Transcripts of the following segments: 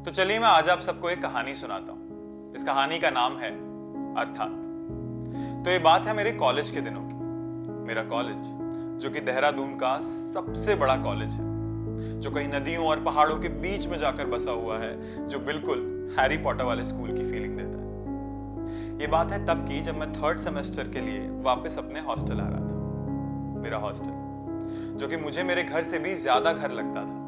तो चलिए मैं आज आप सबको एक कहानी सुनाता हूँ। इस कहानी का नाम है अर्थात। तो ये बात है मेरे कॉलेज के दिनों की। मेरा कॉलेज जो कि देहरादून का सबसे बड़ा कॉलेज है, जो कहीं नदियों और पहाड़ों के बीच में जाकर बसा हुआ है, जो बिल्कुल हैरी पॉटर वाले स्कूल की फीलिंग देता है। ये बात है तब की जब मैं 3rd सेमेस्टर के लिए वापस अपने हॉस्टल आ रहा था। मेरा हॉस्टल जो कि मुझे मेरे घर से भी ज्यादा घर लगता था,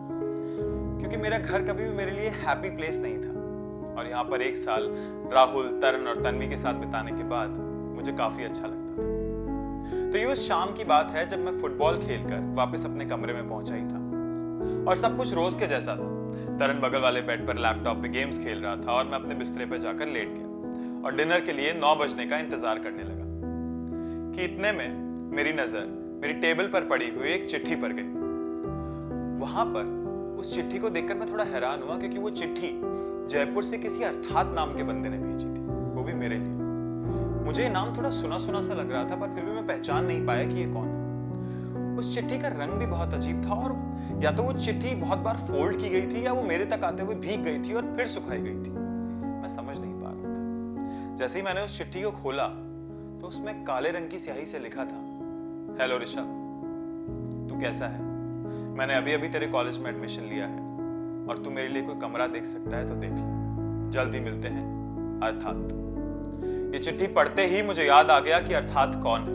क्योंकि मेरा घर कभी भी मेरे लिए हैप्पी प्लेस नहीं था। और यहाँ पर 1 साल राहुल, तरण और तन्वी के साथ बिताने के बाद मुझे काफी अच्छा लगता था। तो ये उस शाम की बात है जब मैं फुटबॉल खेलकर वापस अपने कमरे में पहुंचा ही था और सब कुछ रोज के जैसा था। तरण बगल वाले बेड पर लैपटॉप पे गेम्स खेल रहा था और मैं अपने बिस्तरे पर जाकर लेट गया और डिनर के लिए 9 बजने का इंतजार करने लगा कि इतने में मेरी नजर मेरी टेबल पर पड़ी हुई एक चिट्ठी पर गई। वहां पर उस चिट्ठी को देखकर मैं थोड़ा हैरान हुआ, क्योंकि वो चिट्ठी जयपुर से किसी अर्थात नाम के बंदे ने भेजी थी, वो भी मेरे लिए। मुझे ये नाम थोड़ा सुना सुना सा लग रहा था, पर फिर भी मैं पहचान नहीं पाया कि ये कौन है। उस चिट्ठी का रंग भी बहुत अजीब था, और या तो वो चिट्ठी बहुत बार फोल्ड की गई थी या वो मेरे तक आते हुए भीग गई थी और फिर सुखाई गई थी। मैं समझ नहीं पा रहा था। जैसे ही मैंने उस चिट्ठी को खोला तो उसमें काले रंग की स्याही से लिखा था, हेलो ऋषभ, तू कैसा है? मैंने अभी अभी तेरे कॉलेज में एडमिशन लिया है और तू मेरे लिए कोई कमरा देख सकता है तो देख ले। जल्दी मिलते हैं, अर्थात। ये चिट्ठी पढ़ते ही मुझे याद आ गया कि अर्थात कौन है।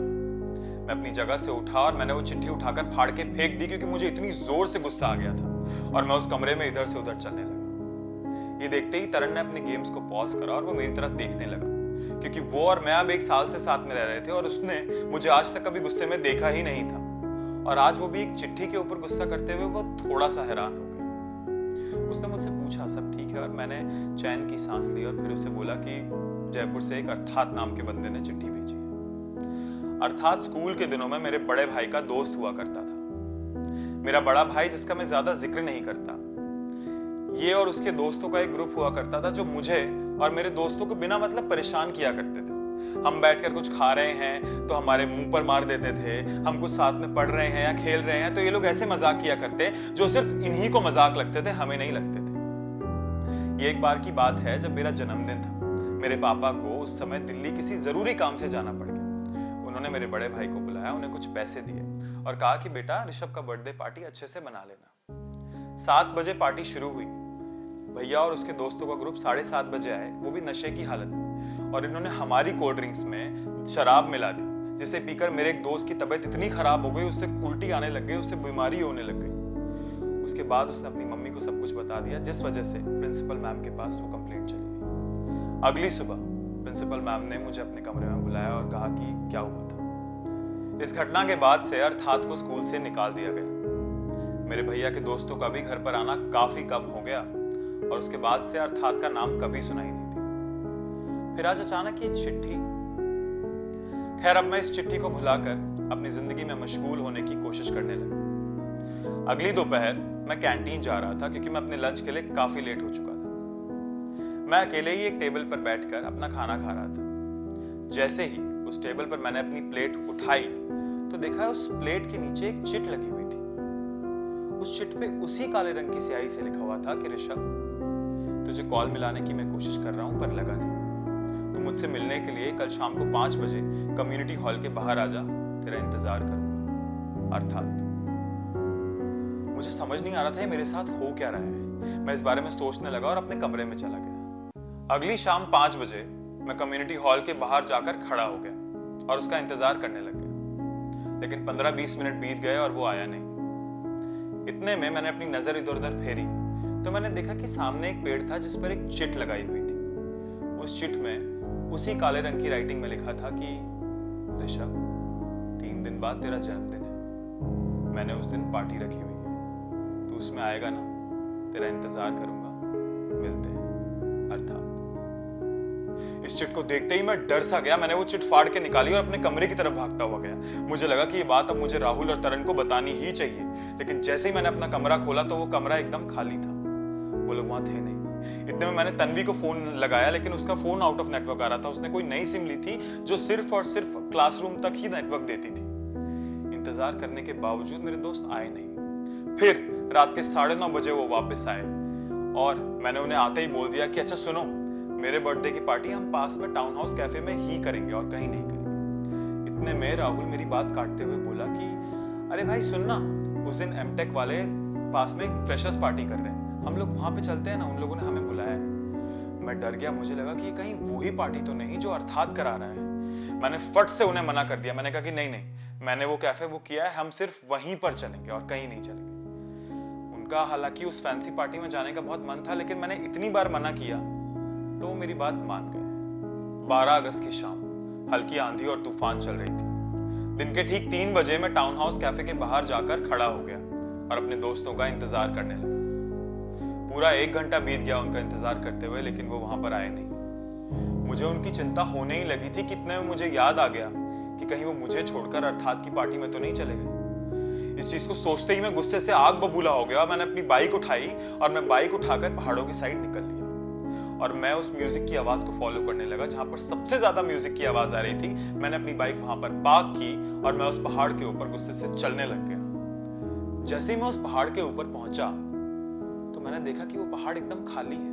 मैं अपनी जगह से उठा और मैंने वो चिट्ठी उठाकर फाड़ के फेंक दी, क्योंकि मुझे इतनी जोर से गुस्सा आ गया था और मैं उस कमरे में इधर से उधर चलने लगा। ये देखते ही तरण ने अपने गेम्स को पॉज करा और वो मेरी तरफ देखने लगा, क्योंकि वो और मैं अब 1 साल से साथ में रह रहे थे और उसने मुझे आज तक कभी गुस्से में देखा ही नहीं था। और आज वो भी एक चिट्ठी के ऊपर गुस्सा करते हुए वो थोड़ा सा हैरान हो गया। उसने मुझसे पूछा सब ठीक है, और मैंने चैन की सांस ली और फिर उसे बोला कि जयपुर से एक अर्थात नाम के बंदे ने चिट्ठी भेजी है। अर्थात स्कूल के दिनों में मेरे बड़े भाई का दोस्त हुआ करता था। मेरा बड़ा भाई, जिसका मैं ज्यादा जिक्र नहीं करता, ये और उसके दोस्तों का एक ग्रुप हुआ करता था जो मुझे और मेरे दोस्तों को बिना मतलब परेशान किया करते थे। हम बैठकर कुछ खा रहे हैं तो हमारे मुंह पर मार देते थे, हम कुछ साथ में पढ़ रहे हैं या खेल रहे हैं तो ये लोग ऐसे मजाक किया करते जो सिर्फ इन्हीं को मजाक लगते थे, हमें नहीं लगते थे। ये एक बार की बात है जब मेरा जन्मदिन था। मेरे पापा को उस समय दिल्ली किसी जरूरी काम से जाना पड़ गया। उन्होंने मेरे बड़े भाई को बुलाया, उन्हें कुछ पैसे दिए और कहा कि बेटा ऋषभ का बर्थडे पार्टी अच्छे से मना लेना। 7 बजे पार्टी शुरू हुई। भैया और उसके दोस्तों का ग्रुप 7:30 बजे आए, वो भी नशे की हालत में, और इन्होंने हमारी कोल्ड ड्रिंक्स में शराब मिला दी, जिसे पीकर मेरे एक दोस्त की तबीयत इतनी खराब हो गई, उससे उल्टी आने लग गई, उससे बीमारी होने लग गई। उसके बाद उसने अपनी मम्मी को सब कुछ बता दिया, जिस वजह से प्रिंसिपल मैम के पास वो कंप्लेंट चली गई। अगली सुबह प्रिंसिपल मैम ने मुझे अपने कमरे में बुलाया और कहा कि क्या हुआ था। इस घटना के बाद से अर्थात को स्कूल से निकाल दिया गया। मेरे भैया के दोस्तों का भी घर पर आना काफी कम हो गया और उसके बाद से अर्थात का नाम कभी सुनाई नहीं दी। फिर आज अचानक ये चिट्ठी। खैर, अब मैं इस चिट्ठी को भुलाकर अपनी जिंदगी में मशगूल होने की कोशिश करने लगा। अगली दोपहर मैं कैंटीन जा रहा था, क्योंकि मैं अपने लंच के लिए काफी लेट हो चुका था। मैं अकेले ही एक टेबल पर बैठकर अपना खाना खा रहा था। जैसे ही उस टेबल पर मैंने अपनी प्लेट उठाई तो देखा उस प्लेट के नीचे एक चिट लगी हुई थी। उस चिट पे उसी काले रंग की स्याही से लिखा हुआ था कि ऋषभ, तुझे कॉल मिलाने की मैं कोशिश कर रहा हूं पर लगा नहीं। तू मुझसे मिलने के लिए कल शाम को 5 बजे कम्युनिटी हॉल के बाहर आ जा, तेरा इंतजार करूंगा। अर्थात। मुझे समझ नहीं आ रहा था ये मेरे साथ हो क्या रहा है। मैं इस बारे में सोचने लगा और अपने कमरे में चला गया। अगली शाम 5 बजे मैं कम्युनिटी हॉल के बाहर जाकर खड़ा हो गया और उसका इंतजार करने लग गया, लेकिन 15-20 मिनट बीत गए और वो आया नहीं। इतने में मैंने अपनी नजर इधर उधर फेरी तो मैंने देखा कि सामने एक पेड़ था जिस पर एक चिट लगाई हुई थी। उस चिट में उसी काले रंग की राइटिंग में लिखा था कि ऋषभ, 3 दिन बाद तेरा जन्मदिन है, मैंने उस दिन पार्टी रखी हुई है, तू उसमें आएगा ना? तेरा इंतजार करूंगा, मिलते हैं। अर्थात। इस चिट को देखते ही मैं डर सा गया। मैंने वो चिट फाड़ के निकाली और अपने कमरे की तरफ भागता हुआ गया। मुझे लगा कि ये बात अब मुझे राहुल और तरण को बतानी ही चाहिए, लेकिन जैसे ही मैंने अपना कमरा खोला तो वो कमरा एकदम खाली था, वो लोग वहां थे नहीं। इतने में मैंने तन्वी को फोन लगाया, लेकिन उसका फोन आउट ऑफ नेटवर्क आ रहा था। उसने कोई नई सिम ली थी जो सिर्फ और सिर्फ क्लासरूम तक ही नेटवर्क देती थी। इंतजार करने के बावजूद मेरे दोस्त आए नहीं। फिर रात के 9:30 बजे वो वापस आए और मैंने उन्हें आते ही बोल दिया कि अच्छा सुनो, मेरे बर्थडे की पार्टी हम पास में टाउन हाउस कैफे में ही करेंगे और कहीं नहीं करेंगे। इतने में राहुल मेरी बात काटते हुए बोला कि अरे भाई सुनना, उस दिन एमटेक वाले पास में एक फ्रेशर्स पार्टी कर रहे हैं, हम लोग वहां पे चलते हैं ना, उन लोगों ने हमें बुलाया है। मैं डर गया, मुझे लगा कि कहीं वही पार्टी तो नहीं जो अर्थात करा रहा है। मैंने फट से उन्हें मना कर दिया। मैंने कहा कि नहीं नहीं, मैंने वो कैफे बुक किया है, हम सिर्फ वहीं पर चलेंगे और कहीं नहीं चलेंगे। उनका हालांकि उस फैंसी पार्टी में जाने का बहुत मन था, लेकिन मैंने इतनी बार मना किया तो वो मेरी बात मान गए। 12 अगस्त की शाम, हल्की आंधी और तूफान चल रही थी। दिन के ठीक 3 बजे मैं टाउन हाउस कैफे के बाहर जाकर खड़ा हो गया और अपने दोस्तों का इंतजार करने लगा। पूरा 1 घंटा बीत गया उनका इंतजार करते हुए, लेकिन वो वहां पर आए नहीं। मुझे उनकी चिंता होने ही लगी थी। कितने में मुझे याद आ गया कि कहीं वो मुझे छोड़कर अर्थात की पार्टी में तो नहीं चले गए। इस चीज को सोचते ही मैं गुस्से से आग बबूला हो गया। मैंने अपनी बाइक उठाई और मैं बाइक उठाकर पहाड़ों की साइड निकल लिया और मैं उस म्यूजिक की आवाज को फॉलो करने लगा जहां पर सबसे ज्यादा म्यूजिक की आवाज आ रही थी। मैंने अपनी बाइक वहां पर पार्क की और मैं उस पहाड़ के ऊपर गुस्से से चलने लग गया। जैसे ही मैं उस पहाड़ के ऊपर पहुंचा तो मैंने देखा कि वो पहाड़ एकदम खाली है।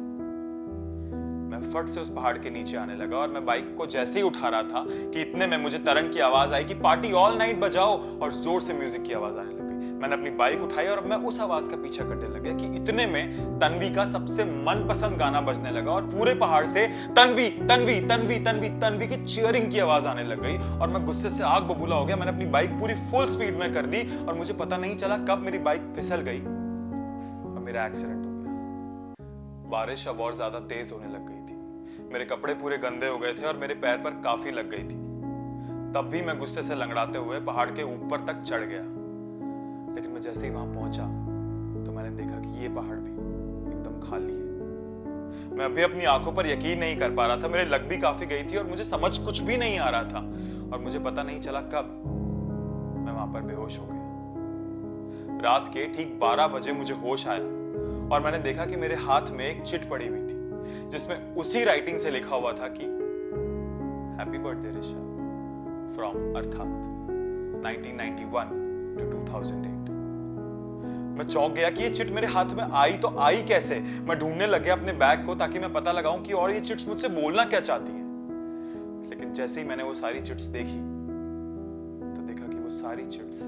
मैं फट से उस पहाड़ के नीचे आने लगा और मैं बाइक को जैसे ही उठा रहा था कि इतने में मुझे तरन की आवाज आई कि पार्टी ऑल नाइट बजाओ, और जोर से म्यूजिक की आवाज आने लग गई। मैंने अपनी बाइक उठाई और मैं उस आवाज का पीछा करने लगा कि इतने में तन्वी का सबसे मनपसंद गाना बजने लगा और पूरे पहाड़ से तन्वी तन्वी तन्वी तन्वी तन्वी की चीयरिंग की आवाज आने लग गई और मैं गुस्से से आग बबूला हो गया। मैंने अपनी बाइक पूरी फुल स्पीड में कर दी और मुझे पता नहीं चला कब मेरी बाइक फिसल गई और मेरा एक्सीडेंट हो गया। बारिश अब और ज्यादा तेज होने लग गई थी। मेरे कपड़े पूरे गंदे हो गए थे और मेरे पैर पर काफी लग गई थी। तब भी मैं गुस्से से लंगड़ाते हुए पहाड़ के ऊपर तक चढ़ गया, लेकिन मैं जैसे ही वहां पहुंचा तो मैंने देखा कि ये पहाड़ भी एकदम खाली है। मैं अभी अपनी आंखों पर यकीन नहीं कर पा रहा था। मेरे लग भी काफी गई थी और मुझे समझ कुछ भी नहीं आ रहा था और मुझे पता नहीं चला कब मैं वहां पर बेहोश हो गया। रात के ठीक 12 बजे मुझे होश आया और मैंने देखा कि मेरे हाथ में एक चिट पड़ी हुई थी जिसमें उसी राइटिंग से लिखा हुआ था कि हैप्पी बर्थडे ऋषभ फ्रॉम अर्थात 1991 to 2008। मैं चौंक गया कि ये चिट मेरे हाथ में आई तो आई कैसे। मैं ढूंढने लग गया अपने बैग को ताकि मैं पता लगाऊं कि और ये चिट्स मुझसे बोलना क्या चाहती हैं। लेकिन जैसे ही मैंने वो सारी चिट्स देखी तो देखा कि वो सारी चिट्स